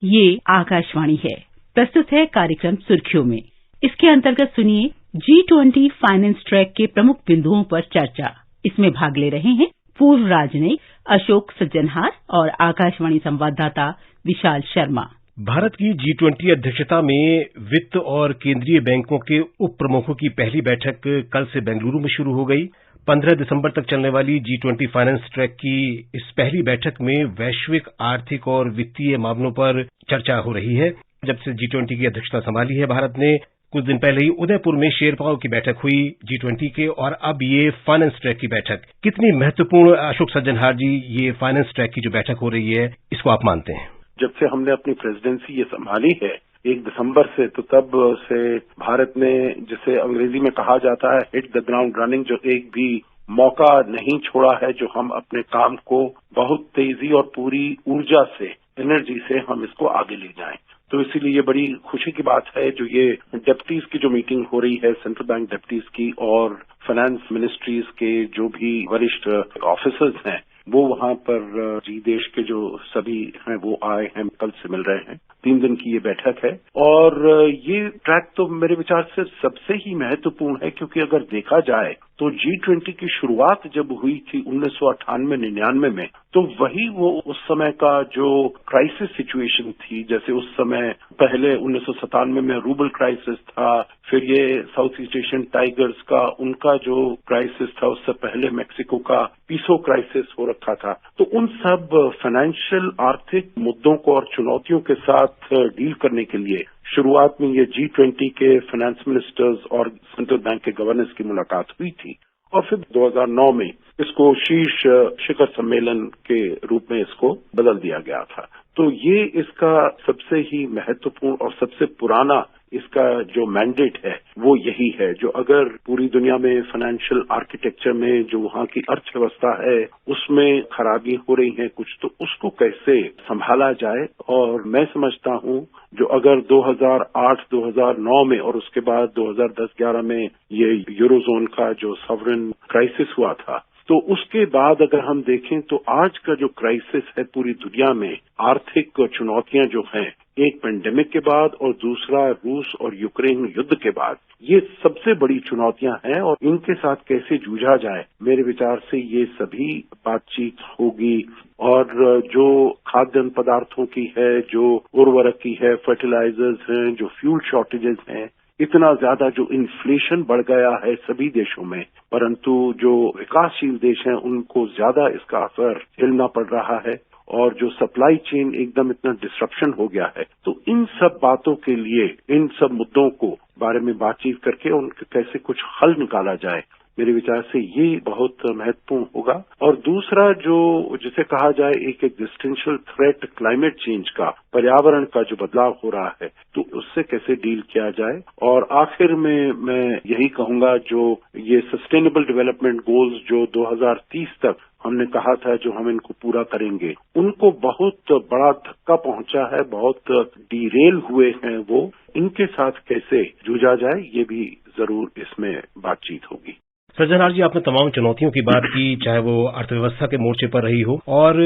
ये आकाशवाणी है। प्रस्तुत है कार्यक्रम सुर्खियों में। इसके अंतर्गत सुनिए G20 फाइनेंस ट्रैक के प्रमुख बिंदुओं पर चर्चा। इसमें भाग ले रहे हैं पूर्व राजनयिक अशोक सज्जनहार और आकाशवाणी संवाददाता विशाल शर्मा। भारत की G20 अध्यक्षता में वित्त और केंद्रीय बैंकों के उप प्रमुखों की पहली बैठक कल से बेंगलुरु में शुरू हो गई। 15 दिसंबर तक चलने वाली G20 फाइनेंस ट्रैक की इस पहली बैठक में वैश्विक आर्थिक और वित्तीय मामलों पर चर्चा हो रही है। जब से G20 की अध्यक्षता संभाली है भारत ने, कुछ दिन पहले ही उदयपुर में शेरपाओ की बैठक हुई G20 के, और अब ये फाइनेंस ट्रैक की बैठक कितनी महत्वपूर्ण, अशोक सज्जनहार जी, ये फाइनेंस ट्रैक की जो बैठक हो रही है, इसको आप मानते हैं? जब से हमने अपनी प्रेसिडेंसी ये संभाली है 1 दिसंबर से, तो तब से भारत ने, जिसे अंग्रेजी में कहा जाता है हिट द ग्राउंड रनिंग, जो एक भी मौका नहीं छोड़ा है जो हम अपने काम को बहुत तेजी और पूरी ऊर्जा से, एनर्जी से हम इसको आगे ले जाएं। तो इसीलिए ये बड़ी खुशी की बात है जो ये डेप्यूटीज की जो मीटिंग हो रही है, सेंट्रल बैंक डेप्यूटीज की और फाइनेंस मिनिस्ट्रीज के जो भी वरिष्ठ ऑफिसर्स हैं, वो वहां पर जी देश के जो सभी हैं वो आए हैं, कल से मिल रहे हैं। 3 दिन की ये बैठक है और ये ट्रैक तो मेरे विचार से सबसे ही महत्वपूर्ण है, क्योंकि अगर देखा जाए तो G20 की शुरुआत जब हुई थी 1998-99 में, तो वही वो उस समय का जो क्राइसिस सिचुएशन थी। जैसे उस समय पहले 1997 में रूबल क्राइसिस था, फिर ये साउथ ईस्ट एशियन टाइगर्स का उनका जो क्राइसिस था, उससे पहले मेक्सिको का पीसो क्राइसिस हो रखा था। तो उन सब फाइनेंशियल आर्थिक मुद्दों को और चुनौतियों के साथ डील करने के लिए शुरुआत में ये G20 के फाइनेंस मिनिस्टर्स और सेंट्रल बैंक के गवर्नर्स की मुलाकात हुई थी, और फिर 2009 में इसको शीर्ष शिखर सम्मेलन के रूप में इसको बदल दिया गया था। तो ये इसका सबसे ही महत्वपूर्ण और सबसे पुराना इसका जो मैंडेट है वो यही है, जो अगर पूरी दुनिया में फाइनेंशियल आर्किटेक्चर में जो वहाँ की अर्थव्यवस्था है उसमें खराबी हो रही है कुछ, तो उसको कैसे संभाला जाए। और मैं समझता हूँ जो अगर 2008-2009 में और उसके बाद 2010-11 में ये यूरोजोन का जो सॉवरेन क्राइसिस हुआ था, तो उसके बाद अगर हम देखें तो आज का जो क्राइसिस है पूरी दुनिया में, आर्थिक चुनौतियां जो हैं, एक पेंडेमिक के बाद और दूसरा रूस और यूक्रेन युद्ध के बाद, ये सबसे बड़ी चुनौतियां हैं और इनके साथ कैसे जूझा जाए, मेरे विचार से ये सभी बातचीत होगी। और जो खाद्य पदार्थों की है, जो उर्वरक की है, फर्टिलाइजर्स हैं, जो फ्यूल शॉर्टेजेस हैं, इतना ज्यादा जो इन्फ्लेशन बढ़ गया है सभी देशों में, परंतु जो विकासशील देश हैं उनको ज्यादा इसका असर झेलना पड़ रहा है, और जो सप्लाई चेन एकदम इतना डिस्ट्रप्शन हो गया है। तो इन सब बातों के लिए, इन सब मुद्दों को बारे में बातचीत करके उनके कैसे कुछ हल निकाला जाए, मेरे विचार से ये बहुत महत्वपूर्ण होगा। और दूसरा जो जिसे कहा जाए एक एग्जिस्टेंशियल थ्रेट क्लाइमेट चेंज का, पर्यावरण का जो बदलाव हो रहा है, तो उससे कैसे डील किया जाए। और आखिर में मैं यही कहूंगा, जो ये सस्टेनेबल डेवलपमेंट गोल्स जो 2030 तक हमने कहा था जो हम इनको पूरा करेंगे, उनको बहुत बड़ा धक्का पहुंचा है, बहुत डीरेल हुए हैं वो, इनके साथ कैसे जूझा जाए ये भी जरूर इसमें बातचीत होगी। सज्जनहार जी, आपने तमाम चुनौतियों की बात की, चाहे वो अर्थव्यवस्था के मोर्चे पर रही हो और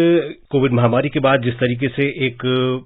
कोविड महामारी के बाद जिस तरीके से एक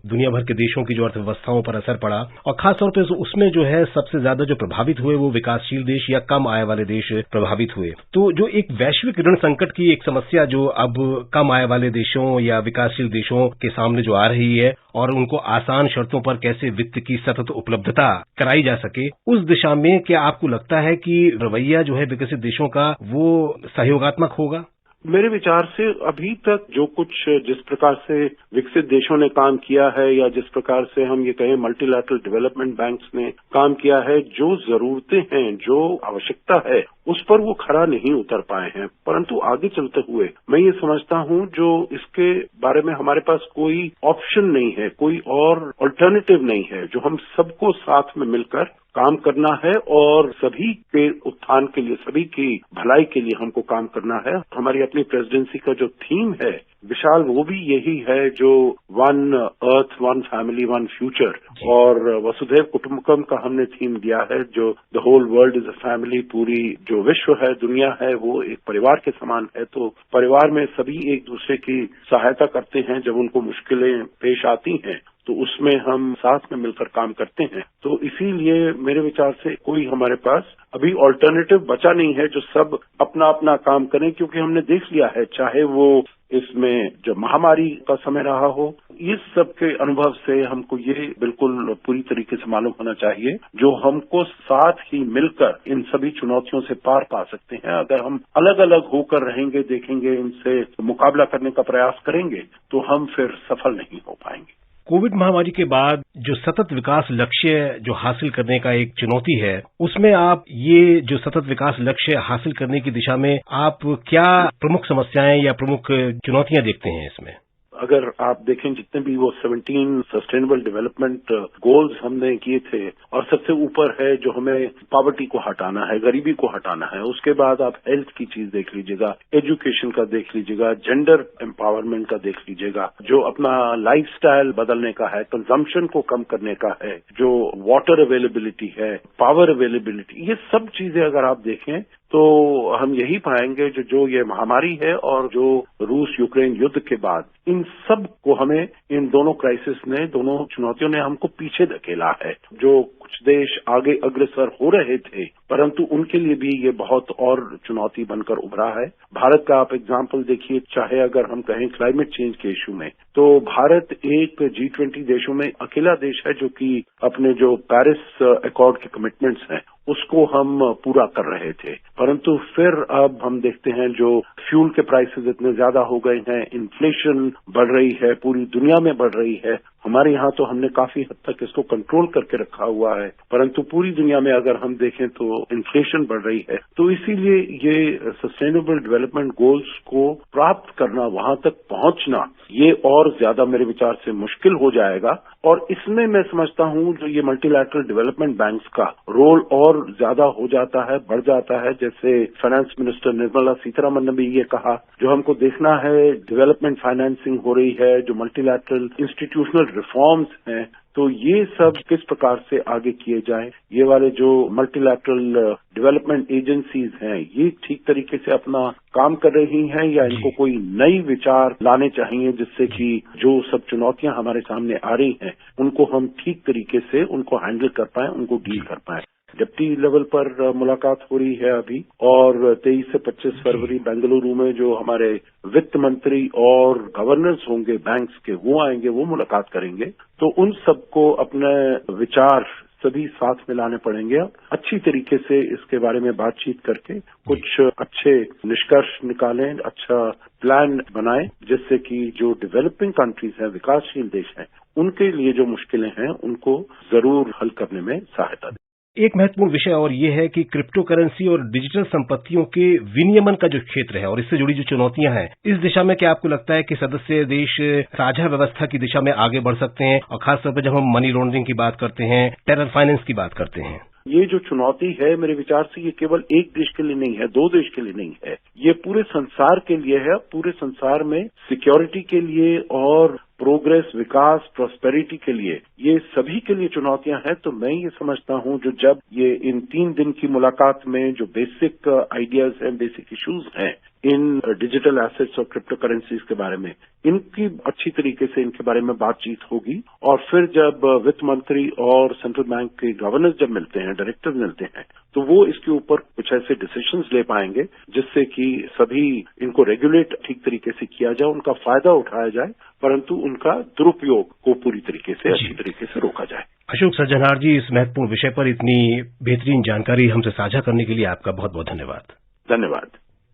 दुनिया भर के देशों की जो अर्थव्यवस्थाओं पर असर पड़ा, और खासतौर पर उसमें जो है सबसे ज्यादा जो प्रभावित हुए वो विकासशील देश या कम आय वाले देश प्रभावित हुए। तो जो एक वैश्विक ऋण संकट की एक समस्या जो अब कम आय वाले देशों या विकासशील देशों के सामने जो आ रही है, और उनको आसान शर्तों पर कैसे वित्त की सतत उपलब्धता कराई जा सके, उस दिशा में क्या आपको लगता है कि रवैया जो है विकसित देशों का वो सहयोगात्मक होगा? मेरे विचार से अभी तक जो कुछ जिस प्रकार से विकसित देशों ने काम किया है, या जिस प्रकार से हम ये कहें मल्टीलैटरल डेवलपमेंट बैंक्स ने काम किया है, जो जरूरतें हैं, जो आवश्यकता है, उस पर वो खरा नहीं उतर पाए हैं। परंतु आगे चलते हुए मैं ये समझता हूँ जो इसके बारे में हमारे पास कोई ऑप्शन नहीं है, कोई और अल्टरनेटिव नहीं है, जो हम सबको साथ में मिलकर काम करना है और सभी के उत्थान के लिए, सभी की भलाई के लिए हमको काम करना है। हमारी अपनी प्रेसिडेंसी का जो थीम है विशाल, वो भी यही है, जो one earth, one family, one future, और वसुधैव कुटुंबकम का हमने थीम दिया है, जो the whole world is a family, पूरी जो विश्व है, दुनिया है, वो एक परिवार के समान है। तो परिवार में सभी एक दूसरे की सहायता करते हैं जब उनको मुश्किलें पेश आती हैं, तो उसमें हम साथ में मिलकर काम करते हैं। तो इसीलिए मेरे विचार से कोई हमारे पास अभी ऑल्टरनेटिव बचा नहीं है जो सब अपना अपना काम करें, क्योंकि हमने देख लिया है, चाहे वो इसमें जो महामारी का समय रहा हो, इस सब के अनुभव से हमको ये बिल्कुल पूरी तरीके से मालूम होना चाहिए जो हमको साथ ही मिलकर इन सभी चुनौतियों से पार पा सकते हैं। अगर हम अलग अलग होकर रहेंगे, देखेंगे, इनसे मुकाबला करने का प्रयास करेंगे तो हम फिर सफल नहीं हो पाएंगे। कोविड महामारी के बाद जो सतत विकास लक्ष्य जो हासिल करने का एक चुनौती है, उसमें आप ये जो सतत विकास लक्ष्य हासिल करने की दिशा में आप क्या प्रमुख समस्याएं या प्रमुख चुनौतियां देखते हैं इसमें? अगर आप देखें जितने भी वो 17 सस्टेनेबल डेवलपमेंट गोल्स हमने किए थे, और सबसे ऊपर है जो हमें पॉवर्टी को हटाना है, गरीबी को हटाना है। उसके बाद आप हेल्थ की चीज देख लीजिएगा, एजुकेशन का देख लीजिएगा, जेंडर एम्पावरमेंट का देख लीजिएगा, जो अपना लाइफस्टाइल बदलने का है, कंजम्पशन को कम करने का है, जो वाटर अवेलेबिलिटी है, पावर अवेलेबिलिटी, ये सब चीजें अगर आप देखें तो हम यही पाएंगे जो ये महामारी है और जो रूस यूक्रेन युद्ध के बाद इन सब को हमें, इन दोनों क्राइसिस ने, दोनों चुनौतियों ने हमको पीछे धकेला है। जो कुछ देश आगे अग्रसर हो रहे थे, परंतु उनके लिए भी ये बहुत और चुनौती बनकर उभरा है। भारत का आप एग्जाम्पल देखिए, चाहे अगर हम कहें क्लाइमेट चेंज के इश्यू में, तो भारत एक G20 देशों में अकेला देश है जो कि अपने जो पेरिस अकॉर्ड के कमिटमेंट्स हैं उसको हम पूरा कर रहे थे। परंतु फिर अब हम देखते हैं जो फ्यूल के प्राइसेस इतने ज्यादा हो गए हैं, इन्फ्लेशन बढ़ रही है, पूरी दुनिया में बढ़ रही है। हमारे यहाँ तो हमने काफी हद तक इसको कंट्रोल करके रखा हुआ है, परंतु पूरी दुनिया में अगर हम देखें तो इन्फ्लेशन बढ़ रही है। तो इसीलिए ये सस्टेनेबल डेवलपमेंट गोल्स को प्राप्त करना, वहां तक पहुंचना, ये और ज्यादा मेरे विचार से मुश्किल हो जाएगा। और इसमें मैं समझता हूं जो ये मल्टीलैटरल डेवलपमेंट बैंक्स का रोल और ज्यादा हो जाता है, बढ़ जाता है। जैसे फाइनेंस मिनिस्टर निर्मला सीतारमण ने भी ये कहा, जो हमको देखना है डेवलपमेंट फाइनेंसिंग हो रही है, जो मल्टीलैटरल इंस्टीट्यूशनल रिफॉर्म्स हैं, तो ये सब किस प्रकार से आगे किए जाएं। ये वाले जो मल्टीलैटरल डेवलपमेंट एजेंसीज हैं, ये ठीक तरीके से अपना काम कर रही हैं या इनको कोई नई विचार लाने चाहिए जिससे कि जो सब चुनौतियां हमारे सामने आ रही हैं उनको हम ठीक तरीके से उनको हैंडल कर पाएं, उनको डील कर पाएं। डिप्टी लेवल पर मुलाकात हो रही है अभी, और 23 से 25 फरवरी बेंगलुरु में जो हमारे वित्त मंत्री और गवर्नर्स होंगे बैंक्स के, वो आएंगे, वो मुलाकात करेंगे। तो उन सबको अपने विचार सभी साथ में लाने पड़ेंगे। अच्छी तरीके से इसके बारे में बातचीत करके कुछ अच्छे निष्कर्ष निकालें, अच्छा प्लान बनाएं, जिससे कि जो डेवलपिंग कंट्रीज हैं, विकासशील देश हैं, उनके लिए जो मुश्किलें हैं उनको जरूर हल करने में सहायता दें। एक महत्वपूर्ण विषय और ये है कि क्रिप्टो करेंसी और डिजिटल संपत्तियों के विनियमन का जो क्षेत्र है और इससे जुड़ी जो चुनौतियां हैं, इस दिशा में क्या आपको लगता है कि सदस्य देश साझा व्यवस्था की दिशा में आगे बढ़ सकते हैं? और खासतौर पर जब हम मनी लॉन्ड्रिंग की बात करते हैं, टेरर फाइनेंस की बात करते हैं, ये जो चुनौती है मेरे विचार से ये केवल एक देश के लिए नहीं है, दो देश के लिए नहीं है, ये पूरे संसार के लिए है। पूरे संसार में सिक्योरिटी के लिए और प्रोग्रेस, विकास, प्रॉस्पेरिटी के लिए, ये सभी के लिए चुनौतियां हैं। तो मैं ये समझता हूं जो जब ये इन 3 दिन की मुलाकात में जो बेसिक आइडियाज हैं, बेसिक इश्यूज हैं इन डिजिटल एसेट्स और क्रिप्टो करेंसीज के बारे में, इनकी अच्छी तरीके से इनके बारे में बातचीत होगी। और फिर जब वित्त मंत्री और सेंट्रल बैंक के गवर्नर्स जब मिलते हैं, डायरेक्टर्स मिलते हैं, तो वो इसके ऊपर कुछ ऐसे डिसीजंस ले पाएंगे जिससे कि सभी इनको रेगुलेट ठीक तरीके से किया जाए, उनका फायदा उठाया जाए, परंतु उनका दुरुपयोग को पूरी तरीके से, अच्छी तरीके से रोका जाए। अशोक सज्जनहार जी, इस महत्वपूर्ण विषय पर इतनी बेहतरीन जानकारी हमसे साझा करने के लिए आपका बहुत बहुत धन्यवाद। धन्यवाद।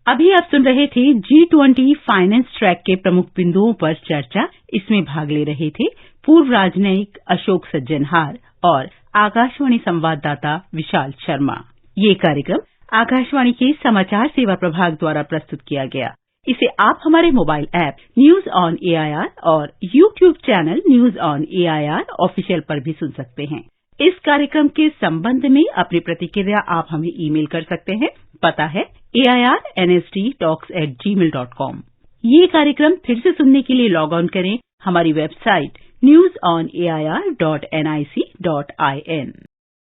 अभी आप सुन रहे थे G20 फाइनेंस ट्रैक के प्रमुख बिंदुओं पर चर्चा। इसमें भाग ले रहे थे पूर्व राजनयिक अशोक सज्जनहार और आकाशवाणी संवाददाता विशाल शर्मा। ये कार्यक्रम आकाशवाणी के समाचार सेवा प्रभाग द्वारा प्रस्तुत किया गया। इसे आप हमारे mobile app news on AIR और YouTube channel news on AIR official पर भी सुन सकते हैं। इस कार्यक्रम के संबंध में अपनी प्रतिक्रिया आप हमें ईमेल कर सकते हैं। पता है AIRNSTtalks@gmail.com। ये कार्यक्रम फिर से सुनने के लिए लॉग ऑन करें हमारी वेबसाइट newsonair.nic.in।